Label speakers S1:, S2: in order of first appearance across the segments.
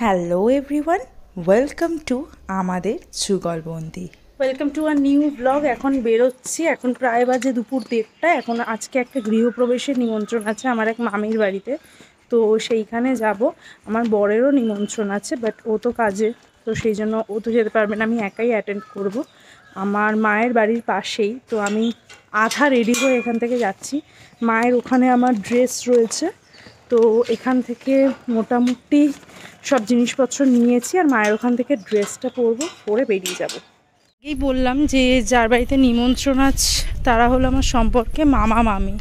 S1: Hello everyone, welcome to আমাদের Jugalbandi. Welcome to our new blog. এখন বেরোচ্ছি, এখন প্রায় বাজে দুপুর 1:30। এখন আজকে একটা গৃহপ্রবেশের নিমন্ত্রণ আছে আমার এক মামির বাড়িতে, তো সেইখানে যাব। আমার বরেরও নিমন্ত্রণ আছে, বাট ও তো কাজে, তো সেই জন্য ও তো যেতে পারবে না, আমি একাই অ্যাটেন্ড করব। আমার মায়ের বাড়ির পাশেই, তো আমি আধা রেডি হয়ে এখান থেকে যাচ্ছি। মায়ের ওখানে আমার ড্রেস রয়েছে, তো এখান থেকে মোটামুটি সব জিনিসপত্র নিয়েছি, আর মায়ের ওখান থেকে ড্রেসটা পরে বেরিয়ে যাব। এই বললাম যে যার বাড়িতে নিমন্ত্রণ আছে তারা হলো আমার সম্পর্কে মামা মামি।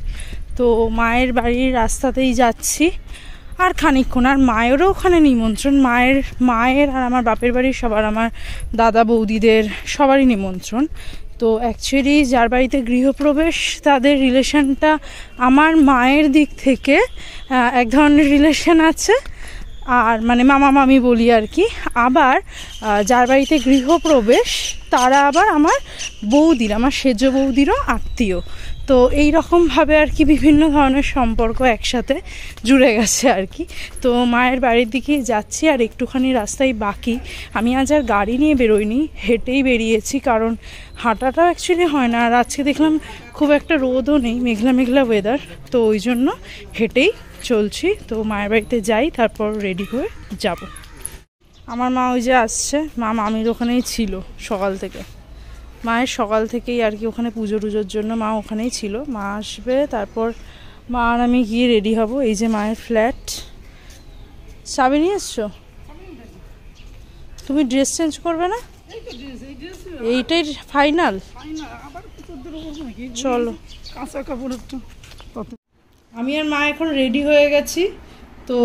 S1: তো মায়ের বাড়ির রাস্তাতেই যাচ্ছি আর খানিকক্ষণ, আর মায়েরও ওখানে নিমন্ত্রণ। মায়ের আর আমার বাপের বাড়ির সবার, আমার দাদা বৌদিদের সবারই নিমন্ত্রণ। তো অ্যাকচুয়ালি যার বাড়িতে গৃহপ্রবেশ তাদের রিলেশনটা আমার মায়ের দিক থেকে এক ধরনের রিলেশন আছে, আর মানে মামা মামি বলি আর কি। আবার যার বাড়িতে গৃহপ্রবেশ তারা আবার আমার বৌদির, আমার সেজ বৌদিরও আত্মীয়। তো এই রকমভাবে আর কি বিভিন্ন ধরনের সম্পর্ক একসাথে জুড়ে গেছে আর কি। তো মায়ের বাড়ির দিকেই যাচ্ছি, আর একটুখানি রাস্তায় বাকি। আমি আজ আর গাড়ি নিয়ে বেরোইনি, হেঁটেই বেরিয়েছি, কারণ হাঁটাটাও অ্যাকচুয়ালি হয় না। আর আজকে দেখলাম খুব একটা রোদও নেই, মেঘলা মেঘলা ওয়েদার, তো ওই জন্য হেঁটেই চলছি। তো মায়ের বাড়িতে যাই, তারপর রেডি হয়ে যাব। আমার মা ওই যে আসছে, মা মামির ওখানেই ছিল সকাল থেকে। মায়ের সকাল থেকেই আর কি ওখানে পুজো টুজোর জন্য মা ওখানেই ছিল। মা আসবে, তারপর মা আর আমি গিয়ে রেডি হব। এই যে মায়ের ফ্ল্যাট। চাবি নিয়ে এসছো? তুমি ড্রেস চেঞ্জ করবে না? এইটাই ফাইনাল? চলো। আমি আর মা এখন রেডি হয়ে গেছি, তো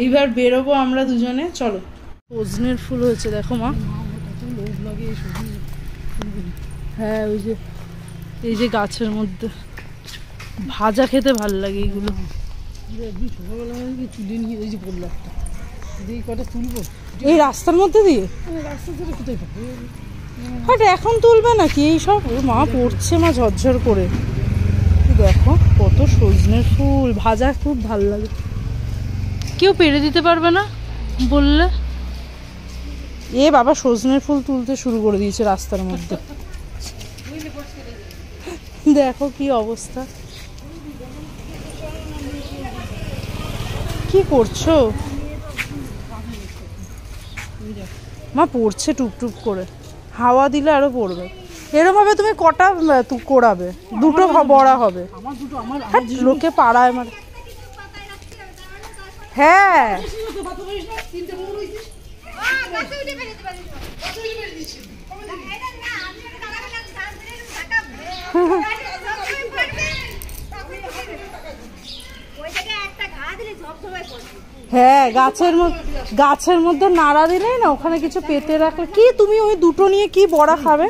S1: এইবার বেরোবো আমরা দুজনে। চলো। সজনের ফুল হয়েছে দেখো মা। হ্যাঁ, ওই যে এই যে গাছের মধ্যে ভাজা খেতে ভাল লাগে এইগুলো। এই রাস্তার মধ্যে দিয়ে এখন তুলবে নাকি এইসব? মা পড়ছে, মা ঝরঝর করে। দেখো কত সজনের ফুল, ভাজা খুব ভাল লাগে। কেউ পেরে দিতে পারবে না বললে? এ বাবা, সজনের ফুল তুলতে শুরু করে দিয়েছে রাস্তার মধ্যে। দেখো কি অবস্থা। কি করছো মা? পড়ছে টুকটুক করে, হাওয়া দিলে আরো পড়বে। এরকম ভাবে তুমি কটা কোড়াবে? দুটো বড়া হবে। লোকে পাড়ায় মানে। হ্যাঁ, হ্যাঁ, গাছের মধ্যে নাড়া দিলেই না, ওখানে কিছু পেতে রাখলে কি তুমি ওই দুটো নিয়ে কি বড়া খাবে?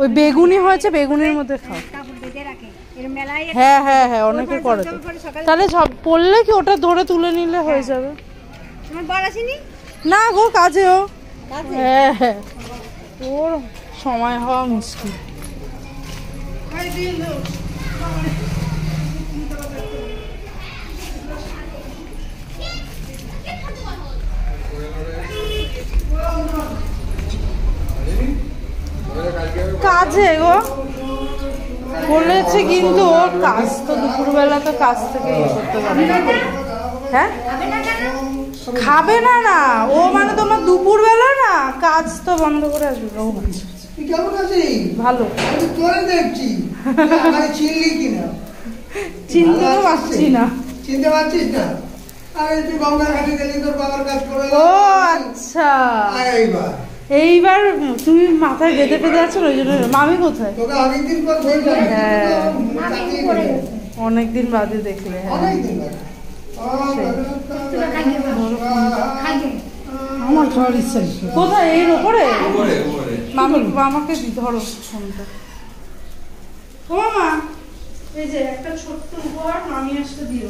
S1: ওই বেগুনি হয়েছে, বেগুনির মধ্যে খাও। হ্যাঁ হ্যাঁ হ্যাঁ, অনেকে করে তো। তাহলে সব পড়লে কি ওটা ধরে তুলে নিলে হয়ে যাবে। না গো, কাজেও। হ্যাঁ হ্যাঁ, ওর সময় হওয়া মুশকিল। কাজে গো বলেছে, কিন্তু ওর কাজ তো দুপুরবেলা, তো কাজ থেকে ইয়ে করতে পারে। হ্যাঁ, খাবে না না ও, মানে তোমার দুপুরবেলা না কাজ তো বন্ধ করে আসবে। ভালো, চিনতে তো পারছি না। চিনতে পারছিস না? ও আচ্ছা, এইবার তুমি মাথায় বেঁধে ফেঁধে আছো, ওই জন্য। মামি কোথায়? হ্যাঁ, অনেকদিন বাদে দেখলে। আমার খাওয়ার ইচ্ছা। কোথায়? এর ওপরে? আমাকে ধরো ফোনটা। ও মা, এই যে একটা ছোট্ট উপহার মামি আসতে দিও।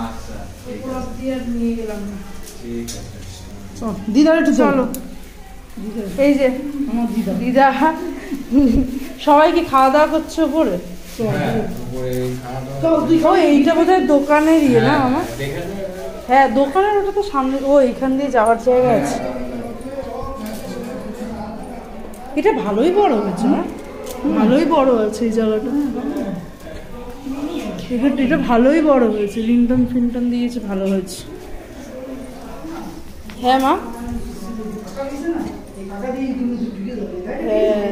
S1: আচ্ছা, উপহার দিয়ে নিয়ে গেলাম না। ঠিক আছে, চল দিদার একটু চলো। এই যে দিদা, সবাই কি খাওয়া দাওয়া করছে উপরে? এইটা বোধহয় দোকানের ইয়ে না আমার। হ্যাঁ দোকানের ওটা তো সামনে, ও এখান দিয়ে যাওয়ার জায়গা আছে। এটা ভালোই বড় হয়েছে না, ভালোই বড় আছে এই জায়গাটা, এটা ভালোই বড় হয়েছে, লিন্টন ফিন্টন দিয়েছে, ভালো হয়েছে। হ্যাঁ মা, হ্যাঁ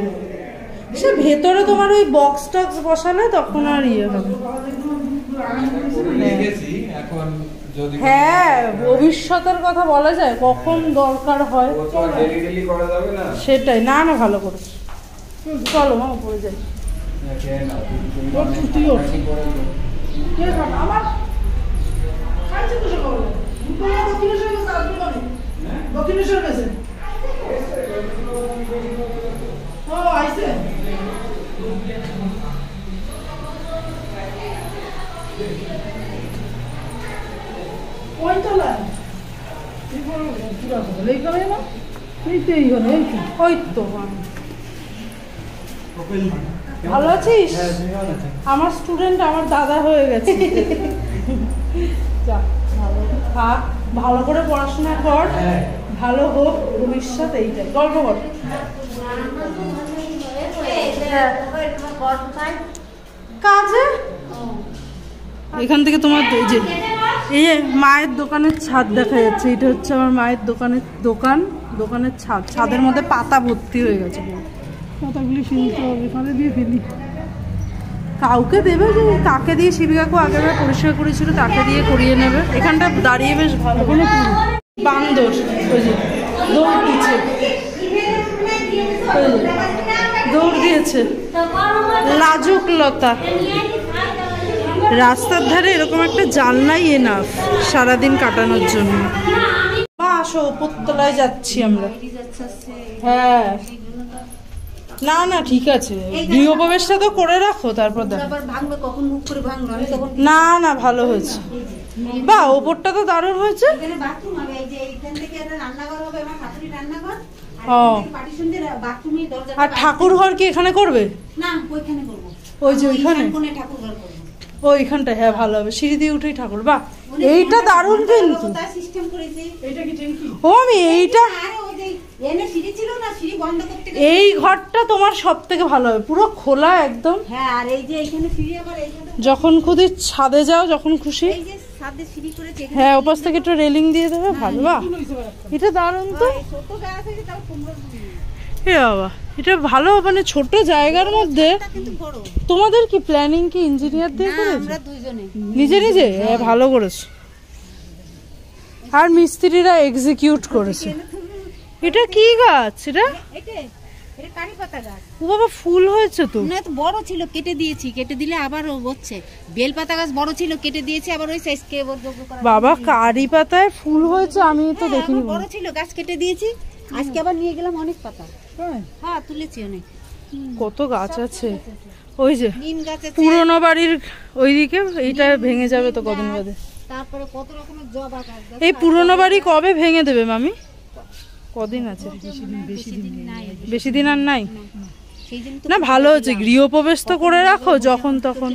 S1: সে ভেতরে তোমার ওই বক্স টক্স বসালে তখন আর ইয়ে হবে। হ্যাঁ ভবিষ্যতের কথা বলা যায়, কখন দরকার হয় সেটাই। না না ভালো করে, চলো মা উপরে যাই। ভালো আছিস? আমার স্টুডেন্ট আমার দাদা হয়ে গেছে। ভালো করে পড়াশোনা কর, ভালো হোক ভবিষ্যৎ, এইটাই। গল্প কর। কাজে এখান থেকে তোমার এই যে মায়ের দোকানের ছাদ দেখা যাচ্ছে, এটা হচ্ছে আমার মায়ের দোকানের ছাদ। ছাদের মধ্যে পাতা ভর্তি হয়ে গেছে, পাতাগুলি ফেলতে হবে, কাঁধে দিয়ে ফেলি। কাউকে দেবে, যে কাকে দিয়ে শিবি কাকু আগেরবার পরিষ্কার করেছিল তাকে দিয়ে করিয়ে নেবে। এখানটা দাঁড়িয়ে বেশ ভালো। বান্দর ওই যে দৌড় দিচ্ছে, দৌড় দিয়েছে লাজুক লতা। রাস্তার ধারে এরকম একটা জানলাই এনাফ সারাদিন কাটানোর জন্য। মা আসো, উপরতলায় যাচ্ছি আমরা। হ্যাঁ না না ঠিক আছে, গৃহপ্রবেশটা তো করে রাখো, তারপর না না ভালো হয়েছে। বা ওপরটা তো দারুণ হয়েছে। আর ঠাকুর ঘর কি এখানে করবে? ওই যে ওইখানে, ওইখানটা হ্যাঁ ভালো হবে, সিঁড়ি দিয়ে উঠেই ঠাকুর। বাহ এইটা দারুণ কিন্তু। ও আমি এইটা, এই ঘরটা তোমার সব থেকে ভালো হবে, পুরো খোলা একদম। যখন খুশি ছাদে যাও, যখন খুশি। হ্যাঁ ওপাশ থেকে একটু রেলিং দিয়ে দেবে, ভালো। বাহ এটা দারুণ তো। বাবা এটা ভালো, মানে ছোট জায়গার মধ্যে। তোমাদের কি প্ল্যানিং কি ইঞ্জিনিয়ার দিয়ে করেছো? নিজে নিজে? হ্যাঁ ভালো করেছো। আর মিস্ত্রিরা এক্সিকিউট করেছে। এটা কি গাছ? এটা ও বাবা ফুল হয়েছে তো।
S2: না তো বড় ছিল, কেটে দিয়েছি, কেটে দিলে আবার হচ্ছে। বেলপাতা গাছ বড় ছিল, কেটে দিয়েছি, আবার ওই সাইজ কে
S1: বাবা কারি পাতায় ফুল হয়েছে, আমি তো দেখিনি।
S2: বড় ছিল গাছ, কেটে দিয়েছি, আজকে আবার নিয়ে গেলাম অনেক পাতা। হ্যাঁ তুলেছি অনেক।
S1: কত গাছ আছে ওই যে নিম গাছ আছে পুরনো বাড়ির ওইদিকে। এইটা ভেঙে যাবে তো কদিন বাদে।
S2: তারপরে কত রকমের জবা গাছ।
S1: এই পুরনো বাড়ি কবে ভেঙে দেবে মামি? কদিন আছে? বেশি দিন আর নাই না। ভালো হচ্ছে, গৃহপ্রবেশ তো করে রাখো যখন তখন।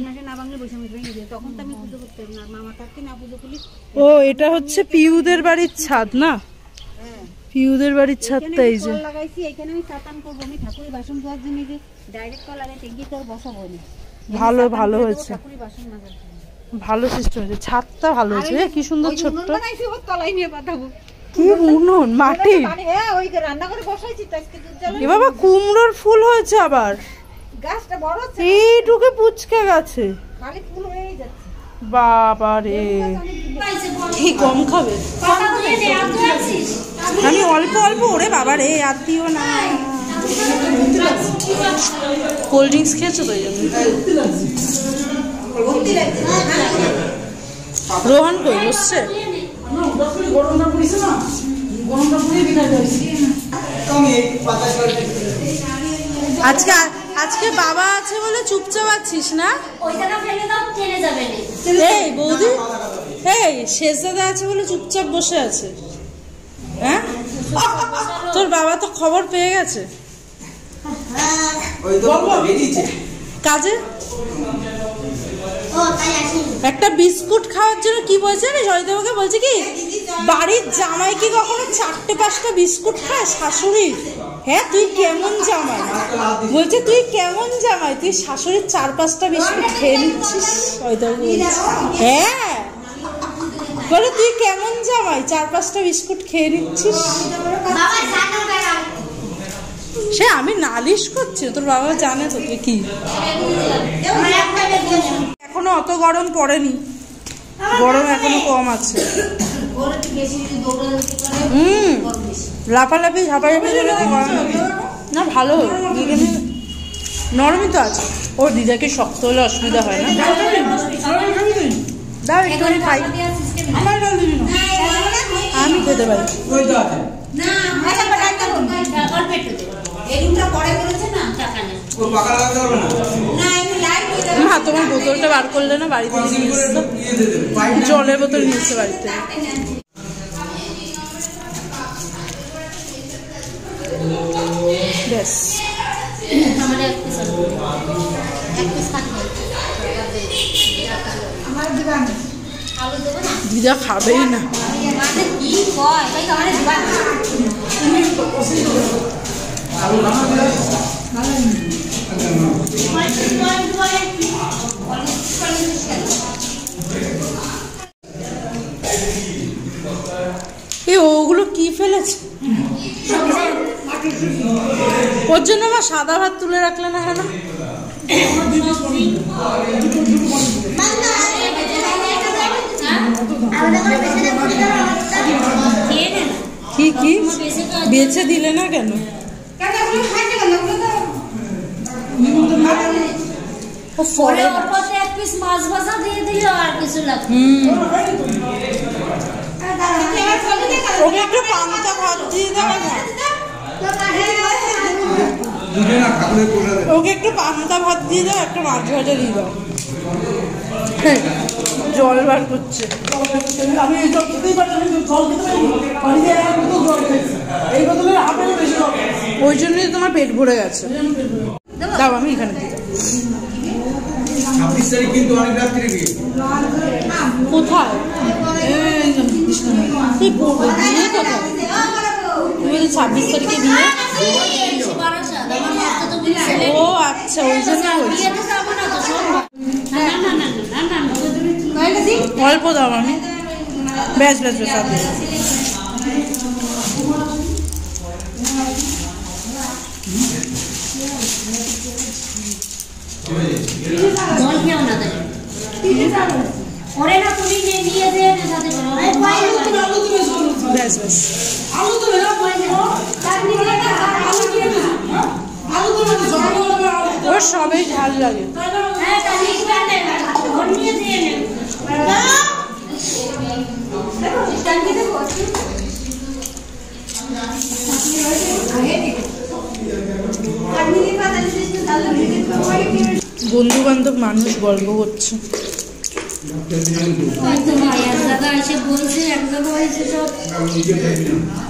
S1: ও এটা হচ্ছে পিউদের বাড়ির ছাদ না? পিউদের বাড়ির ছাদটা এই যে
S2: লাগাইছি, এখানে আমি চাতান করব। আমি ঠাকুরের বাসন ধোয়ার জন্য যে ডাইরেক্ট কল লাগাই ট্যাঙ্কি তো বসাবো না।
S1: ভালো ভালো হয়েছে, ভালো সিস্টেম হয়েছে। ছাদটা ভালো হয়েছে, কি সুন্দর ছোট্ট।
S2: তলায় নিয়ে পাঠাবো।
S1: কি উনুন মাটি?
S2: হ্যাঁ ওই রান্না করে বসাইছি তো আজকে দুধ জ্বালাই।
S1: এ বাবা কুমড়োর ফুল হয়েছে আবার।
S2: গাছটা বড় আছে,
S1: এইটুকু পুচকে গেছে,
S2: খালি ফুল হয়েই যাচ্ছে।
S1: বাবা রে কি কম খাবে। আমি অল্প অল্প, ওরে বাবা রে আর দিও না। কোল্ড ড্রিঙ্কস খেয়েছো তো? রোহন কই বসছে? আজকে আজকে বাবা আছে বলে চুপচাপ আছিস না? এই বৌদি, এই শেষদাদা আছে বলে চুপচাপ বসে আছে। হ্যাঁ তোর বাবা তো খবর পেয়ে গেছে কাজে। একটা বিস্কুট খাওয়ার জন্য কি বলছে রে জয়দেবকে, বলছে কি বাড়ির জামাই কি কখনো 4-5টা বিস্কুট খায় শাশুড়ির? হ্যাঁ তুই কেমন জামাই, বলছে তুই কেমন জামাই, তুই শাশুড়ির 4-5টা বিস্কুট খেয়ে নিচ্ছিস। জয়দেব বলছে হ্যাঁ, বলে তুই কেমন জামাই 4-5টা বিস্কুট খেয়ে নিচ্ছিস। সে আমি নালিশ করছি, তোর বাবা জানে তো তুই কি। এখনো অত গরম পড়েনি, গরম এখনো কম আছে। লাফালাফি ঝাপাঝাপি চলে গরম না, ভালো নরমই তো আছে। ও দিদাকে শক্ত হলে অসুবিধা হয় না। দাও একটুখানি খাই, আমি খেতে পারি। মা তোমার বোতলটা বার করলে না, বাড়িতে জলের বোতল নিয়ে এসছে বাড়িতে। ব্যাস দিদা খাবেই না। ওগুলো কি ফেলেছে ওর জন্য? আমার সাদা ভাত তুলে রাখলে না কেন? কি কি বেছে দিলে না কেন? ওকে একটু পান্তা ভাত দিয়ে দাও না, ওকে একটু পান্তা ভাত দিয়ে দাও, একটা মাছ ভাজা দিয়ে দাও। জল বার করছে। আমি ওই জন্যই তোমার পেট ভরে গেছে। দাও আমি এখানে দিয়ে দাও। কোথায় বিয়ে কোথায়? 26 তারিখে বিয়ে। ও আচ্ছা, ওই জন্য অল্প দাও আমি। ব্যাস ব্যাস ব্যাস আপনি ব্যাস ব্যাস ওর সবই ঝাল লাগে। বন্ধু বান্ধব মানুষ গল্প করছে।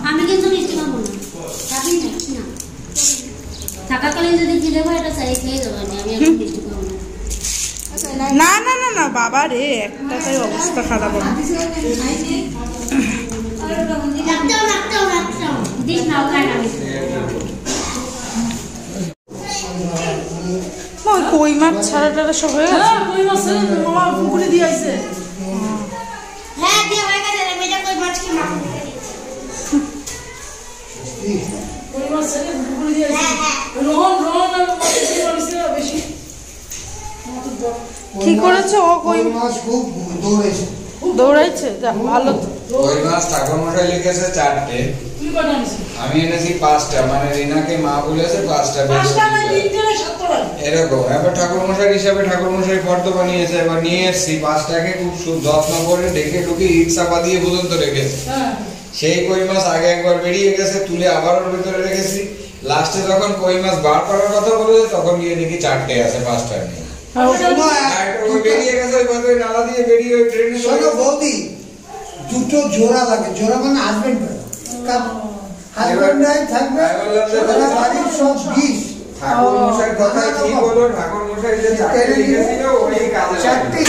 S2: আমি কিন্তু মিষ্টি খাবো না, থাকাকালীন যদি খিদে হয় এটা চাই খেয়ে দেবো, আমি এখন মিষ্টি খাবো
S1: না। না না না বাবা রে, একটা তাই অবস্থা খারাপ হবে। কই মাছ ছাড়া টাড়া সব হয়ে গেছে। কই মাছ পুকুরে দিয়ে আসছে। হ্যাঁ দিয়ে হয়ে গেছে, মেয়েটা কই মাছ কি মাছ কই মাছ ছেড়ে পুকুরে দিয়ে আসছে। রোহন বেশি কি করেছে ও? কই মাছ খুব দৌড়াইছে। যা ভালো তো।
S3: কই মাছ ঠাকুর মশাই লিখেছে 4টে, আমি এনেছি 5টা, মানে রিনাকে মা বলেছে 5টা এরকম। এবার ঠাকুর মশাই হিসাবে ঠাকুর মশাই ফর্দ বানিয়েছে, এবার নিয়ে এসছি 5টাকে খুব যত্ন করে ডেকে ঢুকে ইট চাপা দিয়ে পর্যন্ত রেখেছে। সেই কই মাছ আগে একবার বেরিয়ে গেছে, তুলে আবার ওর ভিতরে রেখেছি। লাস্টে যখন কই মাছ বার করার কথা বলেছে তখন গিয়ে দেখি 4টে আছে, 5টা নেই। বেরিয়ে গেছে ওই নালা দিয়ে বেরিয়ে ওই ট্রেনে।
S4: শোনো বৌদি, দুটো জোড়া লাগে, জোড়া মানে হাজবেন্ড হাজবেন্ড থাকবে, বাড়ির সব বিষ
S3: ঠাকুর মশাই কথা কি বলো, ঠাকুর মশাই যে চারটে লিখেছিল ওই কাজে
S4: চারটে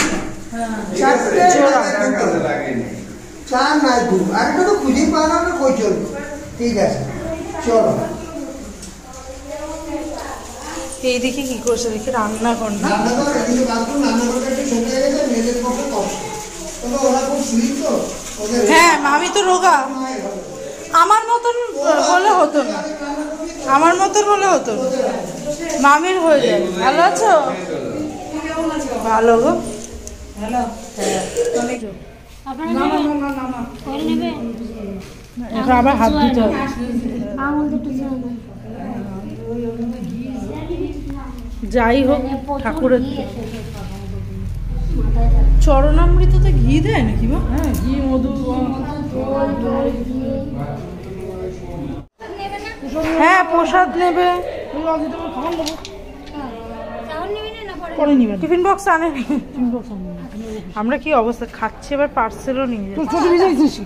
S4: চারটে
S3: কাজে লাগেনি।
S4: চার নাই দু, আরেকটা তো খুঁজেই পাওয়া না, কই চলবে। ঠিক আছে চলো।
S1: এই দিকে কি করছে দেখি, রান্নাঘর না?
S4: রান্নাঘর এদিকে বাথরুম, রান্নাঘরটা একটু ছোট হয়ে গেছে, মেয়েদের পক্ষে কষ্ট। তবে ওরা খুব সুইট তো, ওদের
S1: হ্যাঁ আমি তো রোগা, আমার মতন হলে হতো না, আমার মতন হলে হতো না, মামির হয়ে যায়। ভালো আছো? ভালো গো। হ্যালো,
S2: করে নেবে
S1: আবার হাত দিতে হবে।
S2: আঙুল দুটো জল
S1: যাই হোক, ঠাকুরের চরণামৃততে ঘি দেয় নাকি মা? হ্যাঁ, ঘি মধু। হ্যাঁ প্রসাদ নেবে।
S2: পরে নেবে না
S1: টিফিন বক্স আনে নি। আমরা কি অবস্থা খাচ্ছি, এবার পার্সেলও নিয়ে যাচ্ছি।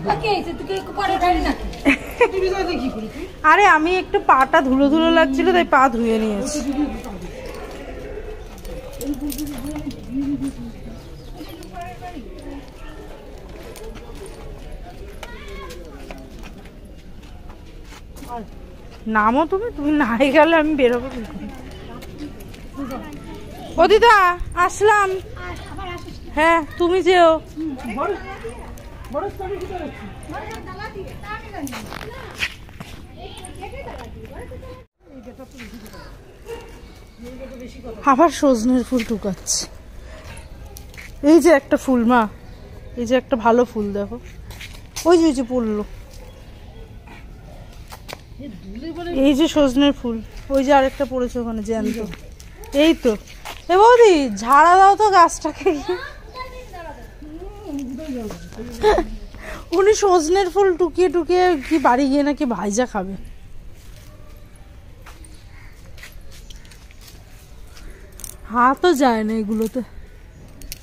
S1: আরে আমি একটু পাটা ধুলো ধুলো লাগছিল, তাই পা ধুয়ে নিয়েছি। নামো তুমি, তুমি নাই গেলে আমি বেরোবো কি করে? ও দিদা আসলাম। হ্যাঁ তুমি যেও। আবার সজনের ফুল টুকাচ্ছে। এই যে একটা ফুল মা, এই যে একটা ভালো ফুল দেখো, ওই যে পড়লো। এই যে সজনের ফুল, ওই যে আরেকটা পড়েছে ওখানে জ্যান্ত। এই তো এ বৌদি ঝাড়া দাও তো গাছটাকে। উনি সজনের ফুল টুকিয়ে টুকিয়ে কি বাড়ি গিয়ে নাকি ভাইজা খাবে। হাতও যায় না এগুলোতে,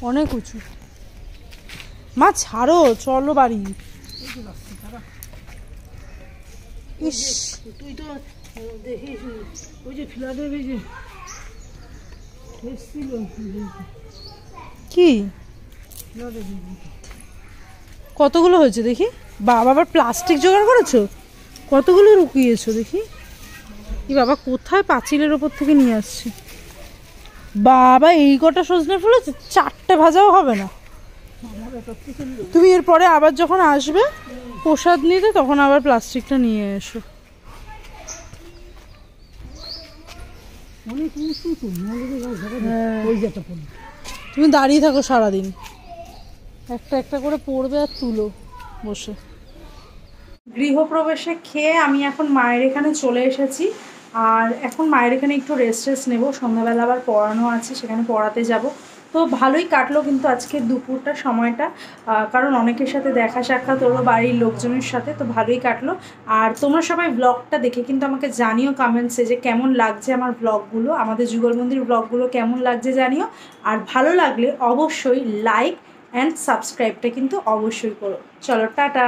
S1: অনেক উঁচু। মা ছাড়ো, চলো বাড়ি। ইস তুই তো দেখিস ওই যে ফিলাদেবী যে কি কতগুলো হয়েছে দেখি। বাবা আবার প্লাস্টিক জোগাড় করেছো, কতগুলো রুকিয়েছো দেখি। কি বাবা কোথায় পাঁচিলের ওপর থেকে নিয়ে আসছে বাবা? এই কটা সজনে ফুল আছে, 4টে ভাজাও হবে না। তুমি এরপরে আবার যখন আসবে প্রসাদ নিতে, তখন আবার প্লাস্টিকটা নিয়ে এসো। তুমি দাঁড়িয়ে থাকো সারাদিন, একটা একটা করে পড়বে আর তুলো বসে। গৃহপ্রবেশে খেয়ে আমি এখন মায়ের এখানে চলে এসেছি। আর এখন মায়ের এখানে একটু রেস্ট নেবো, সন্ধ্যাবেলা আবার পড়ানো আছে, সেখানে পড়াতে যাব। তো ভালোই কাটলো কিন্তু আজকে দুপুরটা সময়টা, কারণ অনেকের সাথে দেখা সাক্ষাৎ হলো বাড়ির লোকজনের সাথে, তো ভালোই কাটলো। আর তোমরা সবাই ব্লগটা দেখে কিন্তু আমাকে জানিও কমেন্টসে যে কেমন লাগছে আমার ব্লগগুলো, আমাদের যুগলবন্দির ব্লগগুলো কেমন লাগছে জানিও। আর ভালো লাগলে অবশ্যই লাইক অ্যান্ড সাবস্ক্রাইবটা কিন্তু অবশ্যই করো। চলো টাটা।